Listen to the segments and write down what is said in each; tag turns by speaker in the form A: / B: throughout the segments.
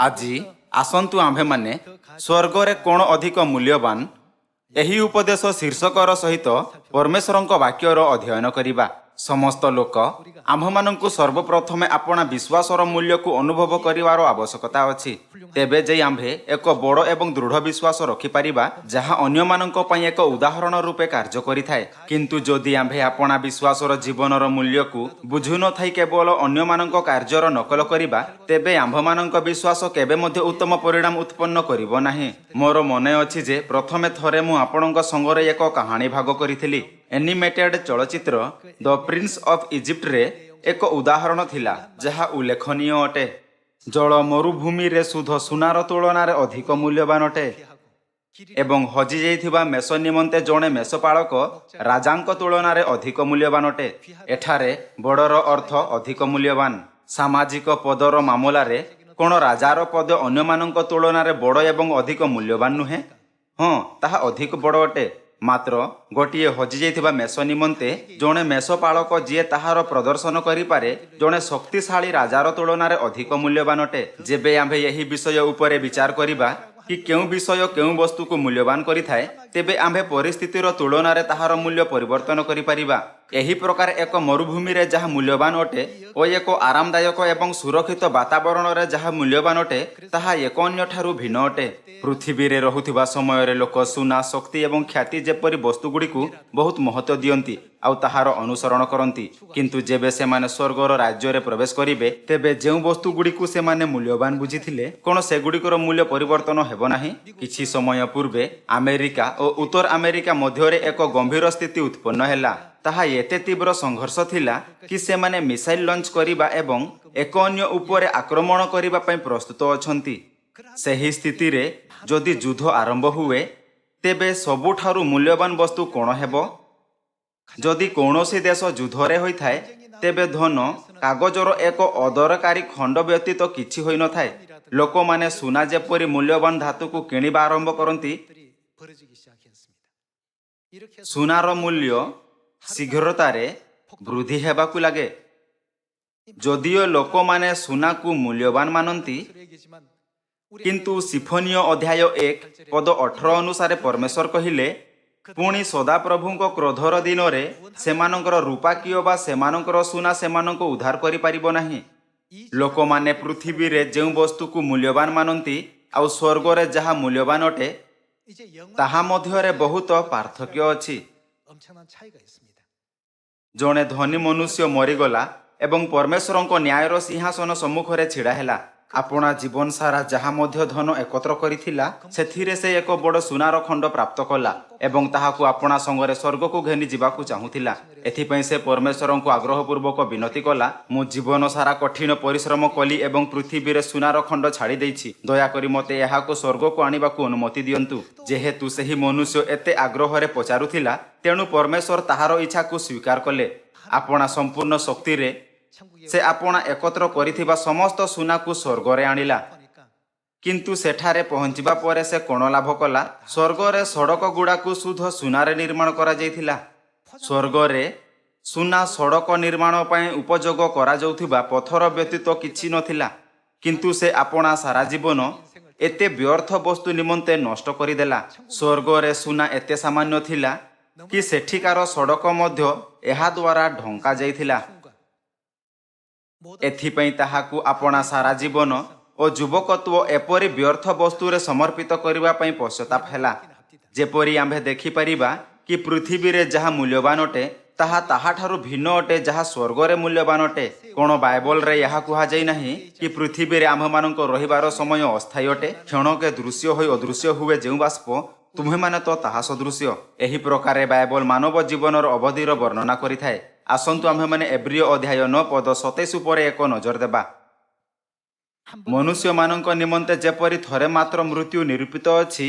A: আজি ଆସନ୍ତୁ ଆମ୍ଭେମାନେ ସ୍ୱର୍ଗରେ କ'ଣ ଅଧିକ ମୂଲ୍ୟବାନ ଏହି ଉପଦେଶ ଶୀର୍ଷକର ସହିତ ପରମେଶ୍ୱରଙ୍କ ବାକ୍ୟର ଅଧ୍ୟୟନ କରିବା। ସମସ୍ତ ଲୋକ ଆମ୍ଭମାନଙ୍କୁ ସର୍ବପ୍ରଥମେ ଆପଣା ବିଶ୍ୱାସର ମୂଲ୍ୟକୁ ଅନୁଭବ କରିବାର ଆବଶ୍ୟକତା ଅଛି। ତେବେ ଯାଇ ଆମ୍ଭେ ଏକ ବଡ଼ ଏବଂ ଦୃଢ଼ ବିଶ୍ୱାସ ରଖିପାରିବା ଯାହା ଅନ୍ୟମାନଙ୍କ ପାଇଁ ଏକ ଉଦାହରଣ ରୂପେ କାର୍ଯ୍ୟ କରିଥାଏ। କିନ୍ତୁ ଯଦି ଆମ୍ଭେ ଆପଣା ବିଶ୍ୱାସର ଜୀବନର ମୂଲ୍ୟକୁ ବୁଝୁନଥାଇ କେବଳ ଅନ୍ୟମାନଙ୍କ କାର୍ଯ୍ୟର ନକଲ କରିବା ତେବେ ଆମ୍ଭମାନଙ୍କ ବିଶ୍ୱାସ କେବେ ମଧ୍ୟ ଉତ୍ତମ ପରିଣାମ ଉତ୍ପନ୍ନ କରିବ ନାହିଁ। ମୋର ମନେ ଅଛି ଯେ ପ୍ରଥମେ ଥରେ ମୁଁ ଆପଣଙ୍କ ସଙ୍ଗରେ ଏକ କାହାଣୀ ଭାଗ କରିଥିଲି। ଏନିମେଟେଡ୍ ଚଳଚ୍ଚିତ୍ର ଦ ପ୍ରିନ୍ସ ଅଫ୍ ଇଜିପ୍ଟରେ ଏକ ଉଦାହରଣ ଥିଲା ଯାହା ଉଲ୍ଲେଖନୀୟ ଅଟେ। ଜଳ ମରୁଭୂମିରେ ଶୁଦ୍ଧ ସୁନାର ତୁଳନାରେ ଅଧିକ ମୂଲ୍ୟବାନ ଅଟେ ଏବଂ ହଜିଯାଇଥିବା ମେଷ ନିମନ୍ତେ ଜଣେ ମେଷପାଳକ ରାଜାଙ୍କ ତୁଳନାରେ ଅଧିକ ମୂଲ୍ୟବାନ ଅଟେ। ଏଠାରେ ବଡ଼ର ଅର୍ଥ ଅଧିକ ମୂଲ୍ୟବାନ। ସାମାଜିକ ପଦର ମାମଲାରେ କ'ଣ ରାଜାର ପଦ ଅନ୍ୟମାନଙ୍କ ତୁଳନାରେ ବଡ଼ ଏବଂ ଅଧିକ ମୂଲ୍ୟବାନ ନୁହେଁ? ହଁ, ତାହା ଅଧିକ ବଡ଼ ଅଟେ। ମାତ୍ର ଗୋଟିଏ ହଜିଯାଇଥିବା ମେଷ ନିମନ୍ତେ ଜଣେ ମେଷପାଳକ ଯିଏ ତାହାର ପ୍ରଦର୍ଶନ କରିପାରେ ଜଣେ ଶକ୍ତିଶାଳୀ ରାଜାର ତୁଳନାରେ ଅଧିକ ମୂଲ୍ୟବାନ ଅଟେ। ଯେବେ ଆମ୍ଭେ ଏହି ବିଷୟ ଉପରେ ବିଚାର କରିବା କି କେଉଁ ବିଷୟ କେଉଁ ବସ୍ତୁକୁ ମୂଲ୍ୟବାନ କରିଥାଏ ତେବେ ଆମ୍ଭେ ପରିସ୍ଥିତିର ତୁଳନାରେ ତାହାର ମୂଲ୍ୟ ପରିବର୍ତ୍ତନ କରିପାରିବା। ଏହି ପ୍ରକାର ଏକ ମରୁଭୂମିରେ ଯାହା ମୂଲ୍ୟବାନ ଅଟେ ଓ ଏକ ଆରାମଦାୟକ ଏବଂ ସୁରକ୍ଷିତ ବାତାବରଣରେ ଯାହା ମୂଲ୍ୟବାନ ଅଟେ ତାହା ଏକ ଅନ୍ୟଠାରୁ ଭିନ୍ନ ଅଟେ। ପୃଥିବୀରେ ରହୁଥିବା ସମୟରେ ଲୋକ ସୁନା, ଶକ୍ତି ଏବଂ ଖ୍ୟାତି ଯେପରି ବସ୍ତୁଗୁଡ଼ିକୁ ବହୁତ ମହତ୍ତ୍ୱ ଦିଅନ୍ତି ଆଉ ତାହାର ଅନୁସରଣ କରନ୍ତି। କିନ୍ତୁ ଯେବେ ସେମାନେ ସ୍ୱର୍ଗର ରାଜ୍ୟରେ ପ୍ରବେଶ କରିବେ ତେବେ ଯେଉଁ ବସ୍ତୁଗୁଡ଼ିକୁ ସେମାନେ ମୂଲ୍ୟବାନ ବୁଝିଥିଲେ କ'ଣ ସେଗୁଡ଼ିକର ମୂଲ୍ୟ ପରିବର୍ତ୍ତନ ହେବ ନାହିଁ? କିଛି ସମୟ ପୂର୍ବେ ଆମେରିକା ଓ ଉତ୍ତର ଆମେରିକା ମଧ୍ୟରେ ଏକ ଗମ୍ଭୀର ସ୍ଥିତି ଉତ୍ପନ୍ନ ହେଲା। ତାହା ଏତେ ତୀବ୍ର ସଂଘର୍ଷ ଥିଲା କି ସେମାନେ ମିସାଇଲ ଲଞ୍ଚ କରିବା ଏବଂ ଏକ ଅନ୍ୟ ଉପରେ ଆକ୍ରମଣ କରିବା ପାଇଁ ପ୍ରସ୍ତୁତ ଅଛନ୍ତି। ସେହି ସ୍ଥିତିରେ ଯଦି ଯୁଦ୍ଧ ଆରମ୍ଭ ହୁଏ ତେବେ ସବୁଠାରୁ ମୂଲ୍ୟବାନ ବସ୍ତୁ କ'ଣ ହେବ? ଯଦି କୌଣସି ଦେଶ ଯୁଦ୍ଧରେ ହୋଇଥାଏ ତେବେ ଧନ କାଗଜର ଏକ ଅଦରକାରୀ ଖଣ୍ଡ ବ୍ୟତୀତ କିଛି ହୋଇନଥାଏ। ଲୋକମାନେ ସୁନା ଯେପରି ମୂଲ୍ୟବାନ ଧାତୁକୁ କିଣିବା ଆରମ୍ଭ କରନ୍ତି ସୁନାର ମୂଲ୍ୟ ଶୀଘ୍ରତାରେ ବୃଦ୍ଧି ହେବାକୁ ଲାଗେ। ଯଦିଓ ଲୋକମାନେ ସୁନାକୁ ମୂଲ୍ୟବାନ ମାନନ୍ତି କିନ୍ତୁ ସିଫନୀୟ ଅଧ୍ୟାୟ 1 ପଦ 18 ଅନୁସାରେ ପରମେଶ୍ୱର କହିଲେ ପୁଣି ସଦାପ୍ରଭୁଙ୍କ କ୍ରୋଧର ଦିନରେ ସେମାନଙ୍କର ରୂପା କିଓ ବା ସେମାନଙ୍କର ସୁନା ସେମାନଙ୍କୁ ଉଦ୍ଧାର କରିପାରିବ ନାହିଁ। ଲୋକମାନେ ପୃଥିବୀରେ ଯେଉଁ ବସ୍ତୁକୁ ମୂଲ୍ୟବାନ ମାନନ୍ତି ଆଉ ସ୍ୱର୍ଗରେ ଯାହା ମୂଲ୍ୟବାନ ଅଟେ ତାହା ମଧ୍ୟରେ ବହୁତ ପାର୍ଥକ୍ୟ ଅଛି। ଜଣେ ଧନୀ ମନୁଷ୍ୟ ମରିଗଲା ଏବଂ ପରମେଶ୍ୱରଙ୍କ ନ୍ୟାୟର ସିଂହାସନ ସମ୍ମୁଖରେ ଛିଡ଼ା ହେଲା। ଆପଣା ଜୀବନ ସାରା ଯାହା ମଧ୍ୟ ଧନ ଏକତ୍ର କରିଥିଲା ସେଥିରେ ସେ ଏକ ବଡ଼ ସୁନାର ଖଣ୍ଡ ପ୍ରାପ୍ତ କଲା ଏବଂ ତାହାକୁ ଆପଣା ସଙ୍ଗରେ ସ୍ୱର୍ଗକୁ ଘେନି ଯିବାକୁ ଚାହୁଁଥିଲା। ଏଥିପାଇଁ ସେ ପରମେଶ୍ୱରଙ୍କୁ ଆଗ୍ରହପୂର୍ବକ ବିନତି କଲା, ମୁଁ ଜୀବନ ସାରା କଠିନ ପରିଶ୍ରମ କଲି ଏବଂ ପୃଥିବୀରେ ସୁନାର ଖଣ୍ଡ ଛାଡ଼ି ଦେଇଛି। ଦୟାକରି ମୋତେ ଏହାକୁ ସ୍ୱର୍ଗକୁ ଆଣିବାକୁ ଅନୁମତି ଦିଅନ୍ତୁ। ଯେହେତୁ ସେହି ମନୁଷ୍ୟ ଏତେ ଆଗ୍ରହରେ ପଚାରୁଥିଲା ତେଣୁ ପରମେଶ୍ୱର ତାହାର ଇଚ୍ଛାକୁ ସ୍ୱୀକାର କଲେ। ଆପଣା ସମ୍ପୂର୍ଣ୍ଣ ଶକ୍ତିରେ ସେ ଆପଣା ଏକତ୍ର କରିଥିବା ସମସ୍ତ ସୁନାକୁ ସ୍ୱର୍ଗରେ ଆଣିଲା। କିନ୍ତୁ ସେଠାରେ ପହଞ୍ଚିବା ପରେ ସେ କ'ଣ ଲାଭ କଲା? ସ୍ୱର୍ଗରେ ସଡ଼କ ଗୁଡ଼ାକୁ ଶୁଦ୍ଧ ସୁନାରେ ନିର୍ମାଣ କରାଯାଇଥିଲା। ସ୍ୱର୍ଗରେ ସୁନା ସଡ଼କ ନିର୍ମାଣ ପାଇଁ ଉପଯୋଗ କରାଯାଉଥିବା ପଥର ବ୍ୟତୀତ କିଛି ନଥିଲା। କିନ୍ତୁ ସେ ଆପଣା ସାରା ଜୀବନ ଏତେ ବ୍ୟର୍ଥ ବସ୍ତୁ ନିମନ୍ତେ ନଷ୍ଟ କରିଦେଲା। ସ୍ୱର୍ଗରେ ସୁନା ଏତେ ସାମାନ୍ୟ ଥିଲା କି ସେଠିକାର ସଡ଼କ ମଧ୍ୟ ଏହା ଦ୍ୱାରା ଢଙ୍କା ଯାଇଥିଲା। ଏଥିପାଇଁ ତାହାକୁ ଆପଣା ସାରା ଜୀବନ ଓ ଯୁବକତ୍ୱ ଏପରି ବ୍ୟର୍ଥ ବସ୍ତୁରେ ସମର୍ପିତ କରିବା ପାଇଁ ପଶ୍ଚାତାପ ହେଲା। ଯେପରି ଆମ୍ଭେ ଦେଖିପାରିବା କି ପୃଥିବୀରେ ଯାହା ମୂଲ୍ୟବାନ ଅଟେ ତାହା ତାହାଠାରୁ ଭିନ୍ନ ଅଟେ ଯାହା ସ୍ୱର୍ଗରେ ମୂଲ୍ୟବାନ ଅଟେ। କ'ଣ ବାଇବଲରେ ଏହା କୁହାଯାଇ ନାହିଁ କି ପୃଥିବୀରେ ଆମ୍ଭମାନଙ୍କ ରହିବାର ସମୟ ଅସ୍ଥାୟୀ ଅଟେ? କ୍ଷଣକେ ଦୃଶ୍ୟ ହୋଇ ଅଦୃଶ୍ୟ ହୁଏ ଯେଉଁ ବାଷ୍ପ ତୁମ୍ଭେମାନେ ତ ତାହା ସଦୃଶ୍ୟ। ଏହି ପ୍ରକାରେ ବାଇବଲ ମାନବ ଜୀବନର ଅବଧିର ବର୍ଣ୍ଣନା କରିଥାଏ। ଆସନ୍ତୁ ଆମ୍ଭେମାନେ ଏବ୍ରିୟ ଅଧ୍ୟାୟ 9 ପଦ 27 ଉପରେ ଏକ ନଜର ଦେବା। ମନୁଷ୍ୟମାନଙ୍କ ନିମନ୍ତେ ଯେପରି ଥରେ ମାତ୍ର ମୃତ୍ୟୁ ନିରୂପିତ ଅଛି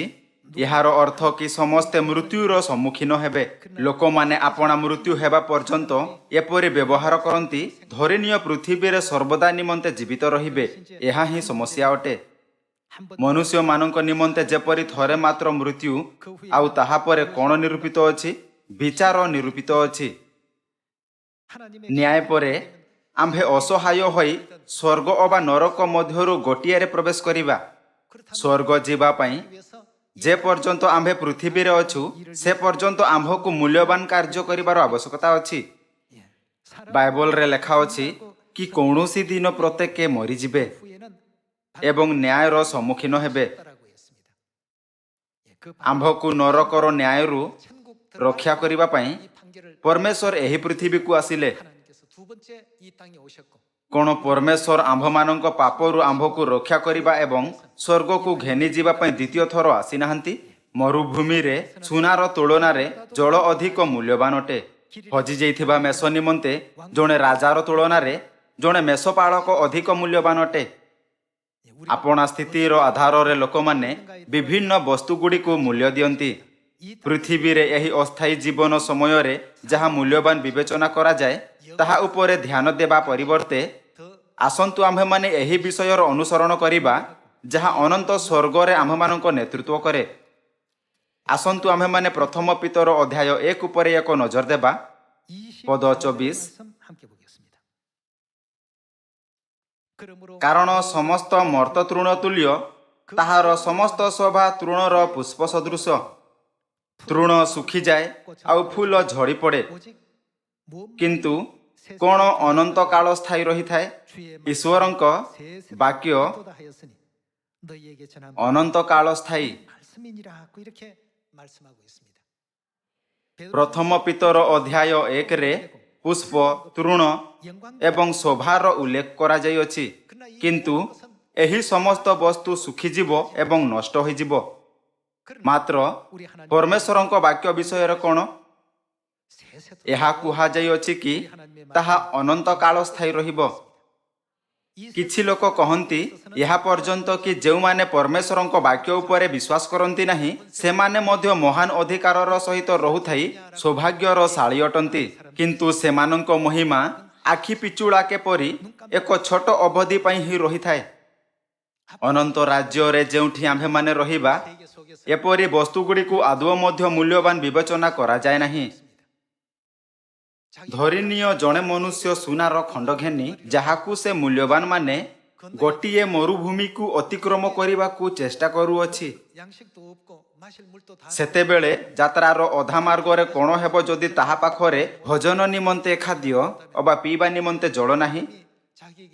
A: ଏହାର ଅର୍ଥ କି ସମସ୍ତେ ମୃତ୍ୟୁର ସମ୍ମୁଖୀନ ହେବେ। ଲୋକମାନେ ଆପଣା ମୃତ୍ୟୁ ହେବା ପର୍ଯ୍ୟନ୍ତ ଏପରି ବ୍ୟବହାର କରନ୍ତି ଧରିନୀୟ ପୃଥିବୀରେ ସର୍ବଦା ନିମନ୍ତେ ଜୀବିତ ରହିବେ। ଏହା ହିଁ ସମସ୍ୟା ଅଟେ। ମନୁଷ୍ୟମାନଙ୍କ ନିମନ୍ତେ ଯେପରି ଥରେ ମାତ୍ର ମୃତ୍ୟୁ ଆଉ ତାହାପରେ କ'ଣ ନିରୂପିତ ଅଛି? ବିଚାର ନିରୂପିତ ଅଛି। ନ୍ୟାୟ ପରେ ଆମ୍ଭେ ଅସହାୟ ହୋଇ स्वर्ग अबा नरक मध्यरु गोटिए प्रवेश करिबा। स्वर्ग जीवा पई जे पर्यंत आम्भे पृथ्वी रे अछु से पर्यंत आम्भकु मूल्यवान कार्य करिबार आवश्यकता अछि। बाइबल रे लेखा अछि कि कौनसी दिन प्रत्येक मरी जिबे एवं न्यायर सम्मुखीन हेबे। आम्भकु नरकर न्यायरु रक्षा करिबा पई परमेश्वर एही पृथ्वी को आसिले। कोन परमेश्वर आम्भमानंक पापरु आम्भकु रक्षा करिबा एवं स्वर्ग को घेनी जीवा पई द्वितीय थर आसी नाहंती। मरुभूमि रे सुनार तुलना रे जल अधिक मूल्यवान अटे। हजि जाइथिबा मेष निमंते जणे राजार तुलना रे जणे मेषपालक अधिक मूल्यवान अटे। आपणा स्थितिर आधार रे लोकमाने विभिन्न वस्तु गुडी को मूल्य दियंती। पृथ्वी रे एही अस्थायी जीवन समय रे जहा मूल्यवान विवेचना करा जाए ताहा उपरे ध्यान देबा परिवर्ते आसंतु आम्भे माने एही विषयर अनुसरण करिबा जहा अनंत स्वर्ग रे आम्भमानंक नेतृत्व करे। आसंतु आम्भे माने प्रथम पितर अध्याय 1 उपरे एक नजर देबा। पद 24 कारण समस्त मर्त तृण तुल्य ताहार समस्त शोभा तृणर पुष्प सदृश। तृण सुखी जाए आउ फूल झड़ी पड़े किंतु कोण अनंत काल स्थायी रही थाए। ईश्वरंक वाक्य अनंत काल स्थायी। प्रथम पितर अध्याय 1 रे पुष्प तृण एवं शोभार उल्लेख करा जाई अछि किंतु एही समस्त वस्तु सुखी जीवो एवं नष्ट होई जीवो। मात्र परमेश्वरंक वाक्य विषय कोण एहा कुहा जाई अछि कि ताहा अनंत काल स्थायी रहिबो। किछि लोक कहंती यहा पर्यंत कि जेउ माने परमेश्वरंक वाक्य उपरे विश्वास करंती नाही सेमाने मध्य महान अधिकारर सहित रहुथाई सौभाग्यर शाळी अटंती किंतु सेमानंक महिमा आखि पिचुळा के परी एक छोट अवधि पई ही रही थाए। अनंत राज्य रे जेउठी आम्भे माने रहिबा एपरी वस्तु गुडी को आदौ मध्य मूल्यवान विवेचना करा जाय नाही। धरिनिय जणे मनुष्य सुनार खंड घेनी जहाकू से मूल्यवान माने गोटिए मरुभूमि को अतिक्रम करिबा को चेष्टा करूअछि। सेतेबेले यात्रार अधा मार्ग रे कोण हेबो जदि ताहा पाखरे भोजन निमंते खाद्य अबा पीबा निमंते जल नाही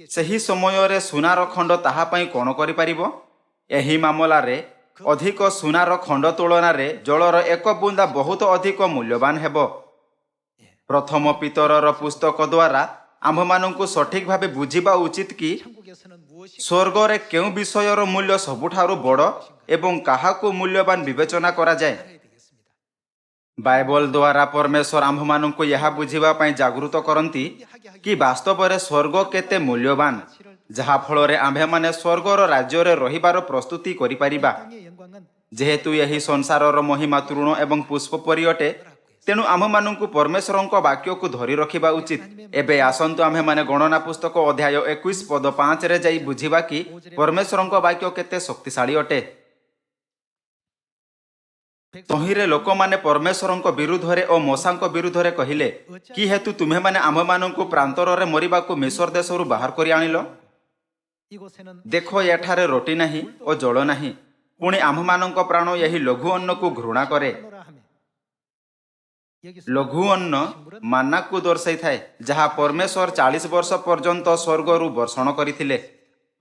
A: सही समय रे सुनार खंड ताहा पई कोण करि परिबो। एही मामला रे अधिक सुनार खंड तुलना रे जलर एक बुंदा बहुत अधिक मूल्यवान हेबो। प्रथम पितरर पुस्तक द्वारा आम्भमानंकु सठिक भावे बुझिबा उचित कि स्वर्ग रे केउ विषयर मूल्य सबुठारु बड़ एवं काहाकु मूल्यवान विवेचना करा जाए। बाइबल द्वारा परमेश्वर आम्भमानंकु यहा बुझिबा पई जागृत करंती कि वास्तव रे स्वर्ग केते मूल्यवान जहा फल रे आम्भे माने स्वर्गर राज्य रे रहिबार प्रस्तुति करि परिबा। जेहेतु यही संसारर महिमा तृण एवं पुष्प परि अटे तेणु आम्भमानंकु परमेश्वरंक वाक्य को धरि रखिबा उचित। एबे आसंतु आम्भे माने गणना पुस्तक अध्याय 21 पद 5 रे जाई बुझिबा कि परमेश्वरंक वाक्य केते शक्तिशाली अटे। तहिरे लोक माने परमेश्वरंक विरुद्ध रे ओ मोसांक विरुद्ध रे कहिले कि हेतु तुम्हे माने आम्भमानंकु प्रांतर रे मरिबाकु मिस्र देशरु बाहर करि आनिलो। देखो एठारे रोटी नाही ओ जल नाही पुणी आम्भमानंक प्राण यही लघु अन्न को घृणा करे। लघु अन्न माना को दर्शाई थाए जहा परमेश्वर 40 वर्ष पर्यंत स्वर्गरु वर्षण करिथिले।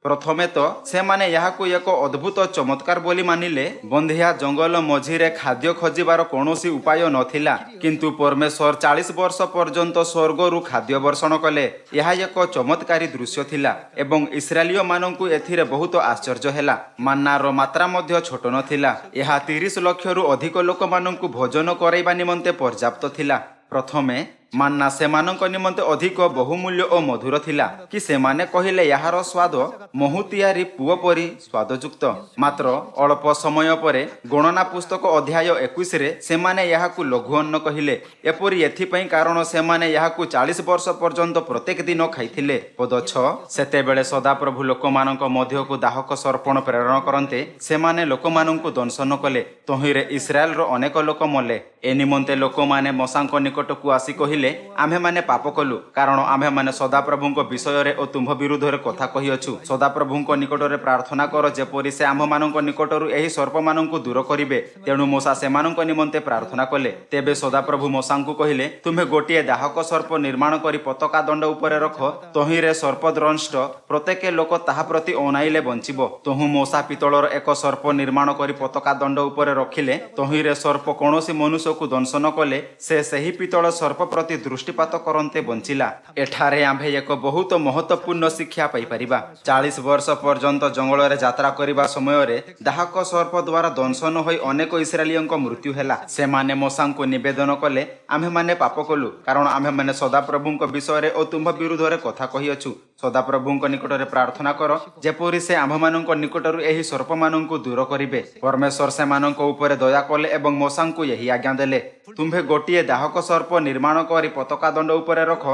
A: प्रथमे तो से माने याहाकु एक अद्भुत चमत्कार बोली मानिले। बंधिया जंगल मझिरे खाद्य खोजिबार कौनसी उपाय नथिला किंतु परमेश्वर 40 वर्ष पर्यंत स्वर्गरु खाद्य वर्षण कले। यह एक चमत्कारी दृश्य थिला एवं इस्राएलिय मानंकु एथिरे बहुत आश्चर्य हेला। मान्नार मात्रा मध्य छोट नथिला। यह 30 लाख रु अधिक लोक मानंकु भोजन करैबा निमंते पर्याप्त थिला। प्रथमे मान्ना सेमानंक निमंते अधिक बहुमूल्य और मधुर थिला कि सेमाने कहिले याहार स्वाद महुतियारी पुओ परी स्वादयुक्त। मात्र अल्प समय परे गणना पुस्तक अध्याय 21 रे सेमाने याहाकु लघु अन्न कहिले। एपरी एथिपई कारण सेमाने याहाकु 40 वर्ष पर्यंत प्रत्येक दिन खाइथिले। पद 6 सेतेबेले सदाप्रभु लोकमानंक मध्यकु दाहक सर्पण प्रेरण करन्ते सेमाने लोकमानंकु दंशन कले। तहिरे इस्राएल रो अनेक लोक मले। ए निमंते लोकमाने मसांक निकटकु आसी कहिले କହିଲେ, ଆମ୍ଭେମାନେ ପାପ କଲୁ, କାରଣ ଆମ୍ଭେମାନେ ସଦାପ୍ରଭୁଙ୍କ ବିଷୟରେ ଓ ତୁମ୍ଭ ବିରୁଦ୍ଧରେ କଥା କହିଅଛୁ। ସଦାପ୍ରଭୁଙ୍କ ନିକଟରେ ପ୍ରାର୍ଥନା କର, ଯେପରି ସେ ଆମ୍ଭମାନଙ୍କ ନିକଟରୁ ଏହି ସର୍ପମାନଙ୍କୁ ଦୂର କରିବେ। ତେଣୁ ମୂଷା ସେମାନଙ୍କ ନିମନ୍ତେ ପ୍ରାର୍ଥନା କଲେ। ତେବେ ସଦାପ୍ରଭୁ ମୂଷାଙ୍କୁ କହିଲେ, ତୁମ୍ଭେ ଗୋଟିଏ ଦାହକ ସର୍ପ ନିର୍ମାଣ କରି ପତାକା ଦଣ୍ଡ ଉପରେ ରଖ। ତହିଁରେ ସର୍ପଦ୍ରଂଷ୍ଟ ପ୍ରତ୍ୟେକ ଲୋକ ତାହା ପ୍ରତି ଅନାଇଲେ ବଞ୍ଚିବ। ତହୁଁ ମୂଷା ପିତ୍ତଳର ଏକ ସର୍ପ ନିର୍ମାଣ କରି ପତାକା ଦଣ୍ଡ ଉପରେ ରଖିଲେ। ତହିଁରେ ସର୍ପ କୌଣସି ମନୁଷ୍ୟକୁ ଦଂଶନ କଲେ ସେ ସେହି ପିତ୍ତଳ ସର୍ପ ପ୍ରତି ଦୃଷ୍ଟିପାତ କରନ୍ତେ ବଞ୍ଚିଲା। ଏଠାରେ ଆମ୍ଭେ ଏକ ବହୁତ ମହତ୍ୱପୂର୍ଣ୍ଣ ଶିକ୍ଷା ପାଇପାରିବା। 40 ବର୍ଷ ପର୍ଯ୍ୟନ୍ତ ଜଙ୍ଗଲରେ ଯାତ୍ରା କରିବା ସମୟରେ ଦାହକ ସର୍ପ ଦ୍ୱାରା ଦଂଶନ ହୋଇ ଅନେକ ଇସ୍ରାଏଲୀୟଙ୍କ ମୃତ୍ୟୁ ହେଲା। ସେମାନେ ମୂଷାଙ୍କୁ ନିବେଦନ କଲେ, ଆମ୍ଭେମାନେ ପାପ କଲୁ, କାରଣ ଆମ୍ଭେମାନେ ସଦାପ୍ରଭୁଙ୍କ ବିଷୟରେ ଓ ତୁମ୍ଭ ବିରୁଦ୍ଧରେ କଥା କହିଅଛୁ। ସଦାପ୍ରଭୁଙ୍କ ନିକଟରେ ପ୍ରାର୍ଥନା କର, ଯେପରି ସେ ଆମ୍ଭମାନଙ୍କ ନିକଟରୁ ଏହି ସର୍ପମାନଙ୍କୁ ଦୂର କରିବେ। ପରମେଶ୍ୱର ସେମାନଙ୍କ ଉପରେ ଦୟା କଲେ ଏବଂ ମୂଷାଙ୍କୁ ଏହି ଆଜ୍ଞା ଦେଲେ, ତୁମ୍ଭେ ଗୋଟିଏ ଦାହକ ସର୍ପ ନିର୍ମାଣ କରି ପତାକା ଦଣ୍ଡ ଉପରେ ରଖ।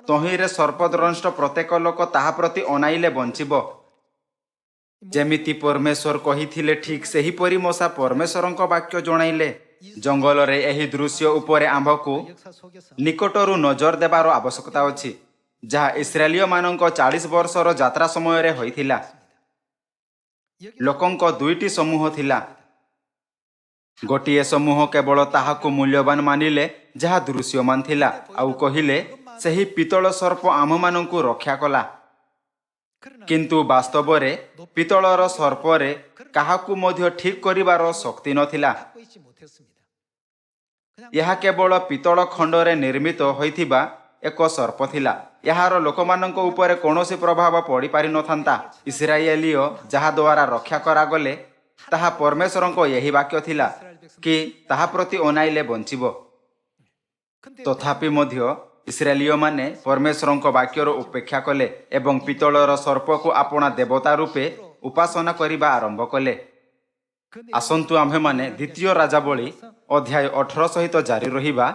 A: ତହିଁରେ ସର୍ପଦ୍ରଂଷ୍ଟ ପ୍ରତ୍ୟେକ ଲୋକ ତାହା ପ୍ରତି ଅନାଇଲେ ବଞ୍ଚିବ। ଯେମିତି ପରମେଶ୍ୱର କହିଥିଲେ ଠିକ୍ ସେହିପରି ମୂଷା ପରମେଶ୍ୱରଙ୍କ ବାକ୍ୟ ଜଣାଇଲେ। ଜଙ୍ଗଲରେ ଏହି ଦୃଶ୍ୟ ଉପରେ ଆମ୍ଭକୁ ନିକଟରୁ ନଜର ଦେବାର ଆବଶ୍ୟକତା ଅଛି, ଯାହା ଇସ୍ରାଏଲୀୟମାନଙ୍କ 40 ବର୍ଷର ଯାତ୍ରା ସମୟରେ ହୋଇଥିଲା। ଲୋକଙ୍କ ଦୁଇଟି ସମୂହ ଥିଲା। ଗୋଟିଏ ସମୂହ କେବଳ ତାହାକୁ ମୂଲ୍ୟବାନ ମାନିଲେ ଯାହା ଦୃଶ୍ୟମାନ ଥିଲା, ଆଉ କହିଲେ, ସେହି ପିତ୍ତଳ ସର୍ପ ଆମ୍ଭମାନଙ୍କୁ ରକ୍ଷା କଲା। କିନ୍ତୁ ବାସ୍ତବରେ ପିତ୍ତଳର ସର୍ପରେ କାହାକୁ ମଧ୍ୟ ଠିକ୍ କରିବାର ଶକ୍ତି ନଥିଲା। ଏହା କେବଳ ପିତ୍ତଳ ଖଣ୍ଡରେ ନିର୍ମିତ ହୋଇଥିବା ଏକ ସର୍ପ ଥିଲା। ଏହାର ଲୋକମାନଙ୍କ ଉପରେ କୌଣସି ପ୍ରଭାବ ପଡ଼ିପାରିନଥାନ୍ତା। ଇସ୍ରାଏଲୀୟ ଯାହା ଦ୍ୱାରା ରକ୍ଷା କରାଗଲେ ତାହା ପରମେଶ୍ୱରଙ୍କ ଏହି ବାକ୍ୟ ଥିଲା କି ତାହା ପ୍ରତି ଅନାଇଲେ ବଞ୍ଚିବ। ତଥାପି ମଧ୍ୟ ଇସ୍ରାଏଲୀୟମାନେ ପରମେଶ୍ୱରଙ୍କ ବାକ୍ୟର ଉପେକ୍ଷା କଲେ ଏବଂ ପିତ୍ତଳର ସର୍ପକୁ ଆପଣା ଦେବତା ରୂପେ ଉପାସନା କରିବା ଆରମ୍ଭ କଲେ। ଆସନ୍ତୁ ଆମ୍ଭେମାନେ ଦ୍ୱିତୀୟ ରାଜାବଳୀ ଅଧ୍ୟାୟ 18 ସହିତ ଜାରି ରହିବା।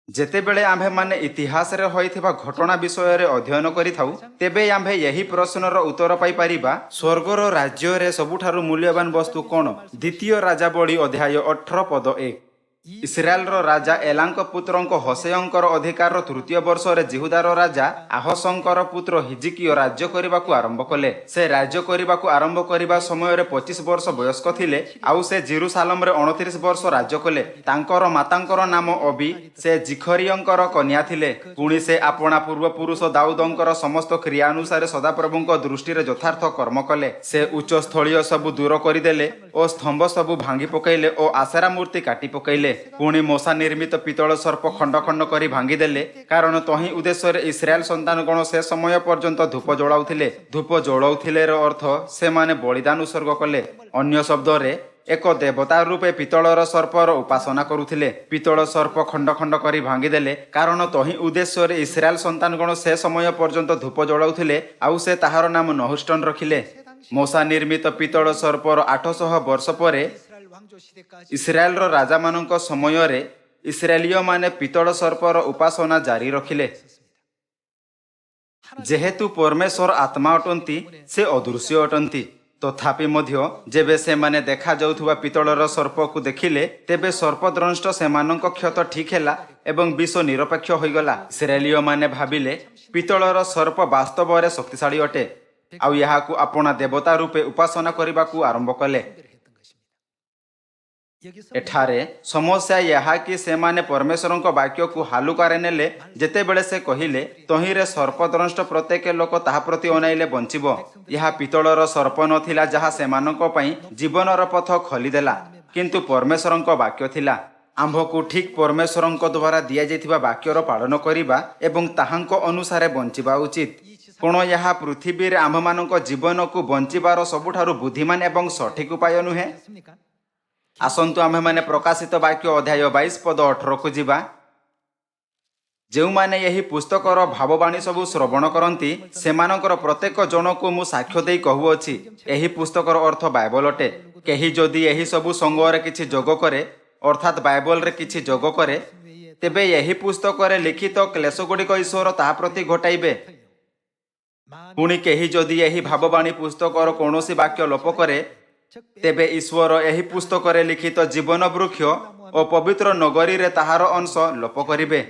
A: ଯେତେବେଳେ ଆମ୍ଭେମାନେ ଇତିହାସରେ ହୋଇଥିବା ଘଟଣା ବିଷୟରେ ଅଧ୍ୟୟନ କରିଥାଉ, ତେବେ ଆମ୍ଭେ ଏହି ପ୍ରଶ୍ନର ଉତ୍ତର ପାଇପାରିବା, ସ୍ୱର୍ଗର ରାଜ୍ୟରେ ସବୁଠାରୁ ମୂଲ୍ୟବାନ ବସ୍ତୁ କ'ଣ? ଦ୍ୱିତୀୟ ରାଜାବଳୀ ଅଧ୍ୟାୟ 18 ପଦ 1। ଇସ୍ରାଏଲର ରାଜା ଏଲାଙ୍କ ପୁତ୍ରଙ୍କ ହୋସେୟଙ୍କର ଅଧିକାରର ତୃତୀୟ ବର୍ଷରେ ଜିହୁଦାର ରାଜା ଆହସଙ୍କର ପୁତ୍ର ହିଜିକିୟ ରାଜ୍ୟ କରିବାକୁ ଆରମ୍ଭ କଲେ। ସେ ରାଜ୍ୟ କରିବାକୁ ଆରମ୍ଭ କରିବା ସମୟରେ 25 ବର୍ଷ ବୟସ୍କ ଥିଲେ, ଆଉ ସେ ଜେରୁସାଲେମରେ 29 ବର୍ଷ ରାଜ୍ୟ କଲେ। ତାଙ୍କର ମାତାଙ୍କର ନାମ ଅବି, ସେ ଜିଖରିୟଙ୍କର କନ୍ୟା ଥିଲେ। ପୁଣି ସେ ଆପଣା ପୂର୍ବପୁରୁଷ ଦାଉଦଙ୍କର ସମସ୍ତ କ୍ରିୟା ଅନୁସାରେ ସଦାପ୍ରଭୁଙ୍କ ଦୃଷ୍ଟିରେ ଯଥାର୍ଥ କର୍ମ କଲେ। ସେ ଉଚ୍ଚ ସ୍ଥଳୀୟ ସବୁ ଦୂର କରିଦେଲେ ଓ ସ୍ତମ୍ଭ ସବୁ ଭାଙ୍ଗି ପକାଇଲେ ଓ ଆଶେରା ମୂର୍ତ୍ତି କାଟି ପକାଇଲେ। ପୁଣି ମୂଷା ନିର୍ମିତ ପିତ୍ତଳ ସର୍ପ ଖଣ୍ଡ ଖଣ୍ଡ କରି ଭାଙ୍ଗିଦେଲେ, କାରଣ ତହିଁ ଉଦ୍ଦେଶ୍ୟରେ ଇସ୍ରାଏଲ ସନ୍ତାନଗଣ ସେ ସମୟ ପର୍ଯ୍ୟନ୍ତ ଧୂପ ଜଳାଉଥିଲେ। ଧୂପ ଜଳାଉଥିଲେର ଅର୍ଥ ସେମାନେ ବଳିଦାନ ଉତ୍ସର୍ଗ କଲେ। ଅନ୍ୟ ଶବ୍ଦରେ ଏକ ଦେବତା ରୂପେ ପିତ୍ତଳର ସର୍ପର ଉପାସନା କରୁଥିଲେ। ପିତ୍ତଳ ସର୍ପ ଖଣ୍ଡ ଖଣ୍ଡ କରି ଭାଙ୍ଗିଦେଲେ, କାରଣ ତହିଁ ଉଦ୍ଦେଶ୍ୟରେ ଇସ୍ରାଏଲ ସନ୍ତାନଗଣ ସେ ସମୟ ପର୍ଯ୍ୟନ୍ତ ଧୂପ ଜଳାଉଥିଲେ, ଆଉ ସେ ତାହାର ନାମ ନହୁଷ୍ଟନ ରଖିଲେ। ମୂଷା ନିର୍ମିତ ପିତ୍ତଳ ସର୍ପର 800 ବର୍ଷ ପରେ ଇସ୍ରାଏଲର ରାଜାମାନଙ୍କ ସମୟରେ ଇସ୍ରାଏଲୀୟମାନେ ପିତ୍ତଳ ସର୍ପର ଉପାସନା ଜାରି ରଖିଲେ। ଯେହେତୁ ପରମେଶ୍ୱର ଆତ୍ମା ଅଟନ୍ତି, ସେ ଅଦୃଶ୍ୟ ଅଟନ୍ତି। ତଥାପି ମଧ୍ୟ ଯେବେ ସେମାନେ ଦେଖାଯାଉଥିବା ପିତ୍ତଳର ସର୍ପକୁ ଦେଖିଲେ, ତେବେ ସର୍ପଦ୍ରଂଷ୍ଟ ସେମାନଙ୍କ କ୍ଷତ ଠିକ୍ ହେଲା ଏବଂ ବିଶ୍ୱ ନିରପେକ୍ଷ ହୋଇଗଲା। ଇସ୍ରାଏଲୀୟମାନେ ଭାବିଲେ ପିତ୍ତଳର ସର୍ପ ବାସ୍ତବରେ ଶକ୍ତିଶାଳୀ ଅଟେ, ଆଉ ଏହାକୁ ଆପଣା ଦେବତା ରୂପେ ଉପାସନା କରିବାକୁ ଆରମ୍ଭ କଲେ। ଏଠାରେ ସମସ୍ୟା ଏହା କି ସେମାନେ ପରମେଶ୍ୱରଙ୍କ ବାକ୍ୟକୁ ହାଲୁକାରେ ନେଲେ। ଯେତେବେଳେ ସେ କହିଲେ, ତହିଁରେ ସର୍ପଦ୍ରଂଷ୍ଟ ପ୍ରତ୍ୟେକ ଲୋକ ତାହା ପ୍ରତି ଅନାଇଲେ ବଞ୍ଚିବ, ଏହା ପିତ୍ତଳର ସର୍ପ ନଥିଲା ଯାହା ସେମାନଙ୍କ ପାଇଁ ଜୀବନର ପଥ ଖୋଲିଦେଲା, କିନ୍ତୁ ପରମେଶ୍ୱରଙ୍କ ବାକ୍ୟ ଥିଲା। ଆମ୍ଭକୁ ଠିକ୍ ପରମେଶ୍ୱରଙ୍କ ଦ୍ୱାରା ଦିଆଯାଇଥିବା ବାକ୍ୟର ପାଳନ କରିବା ଏବଂ ତାହାଙ୍କ ଅନୁସାରେ ବଞ୍ଚିବା ଉଚିତ। କ'ଣ ଏହା ପୃଥିବୀରେ ଆମ୍ଭମାନଙ୍କ ଜୀବନକୁ ବଞ୍ଚିବାର ସବୁଠାରୁ ବୁଦ୍ଧିମାନ ଏବଂ ସଠିକ୍ ଉପାୟ ନୁହେଁ? ଆସନ୍ତୁ ଆମ୍ଭେମାନେ ପ୍ରକାଶିତ ବାକ୍ୟ ଅଧ୍ୟାୟ 22 ପଦ 18କୁ ଯିବା। ଯେଉଁମାନେ ଏହି ପୁସ୍ତକର ଭାବବାଣୀ ସବୁ ଶ୍ରବଣ କରନ୍ତି, ସେମାନଙ୍କର ପ୍ରତ୍ୟେକ ଜଣକୁ ମୁଁ ସାକ୍ଷ୍ୟ ଦେଇ କହୁଅଛି, ଏହି ପୁସ୍ତକର ଅର୍ଥ ବାଇବଲ ଅଟେ। କେହି ଯଦି ଏହି ସବୁ ସଙ୍ଗରେ କିଛି ଯୋଗ କରେ, ଅର୍ଥାତ୍ ବାଇବଲରେ କିଛି ଯୋଗ କରେ, ତେବେ ଏହି ପୁସ୍ତକରେ ଲିଖିତ କ୍ଲେଶଗୁଡ଼ିକ ଈଶ୍ୱର ତାହା ପ୍ରତି ଘଟାଇବେ। ପୁଣି କେହି ଯଦି ଏହି ଭାବବାଣୀ ପୁସ୍ତକର କୌଣସି ବାକ୍ୟ ଲୋପ କରେ, ତେବେ ଈଶ୍ୱର ଏହି ପୁସ୍ତକରେ ଲିଖିତ ଜୀବନ ବୃକ୍ଷ ଓ ପବିତ୍ର ନଗରୀରେ ତାହାର ଅଂଶ ଲୋପ କରିବେ।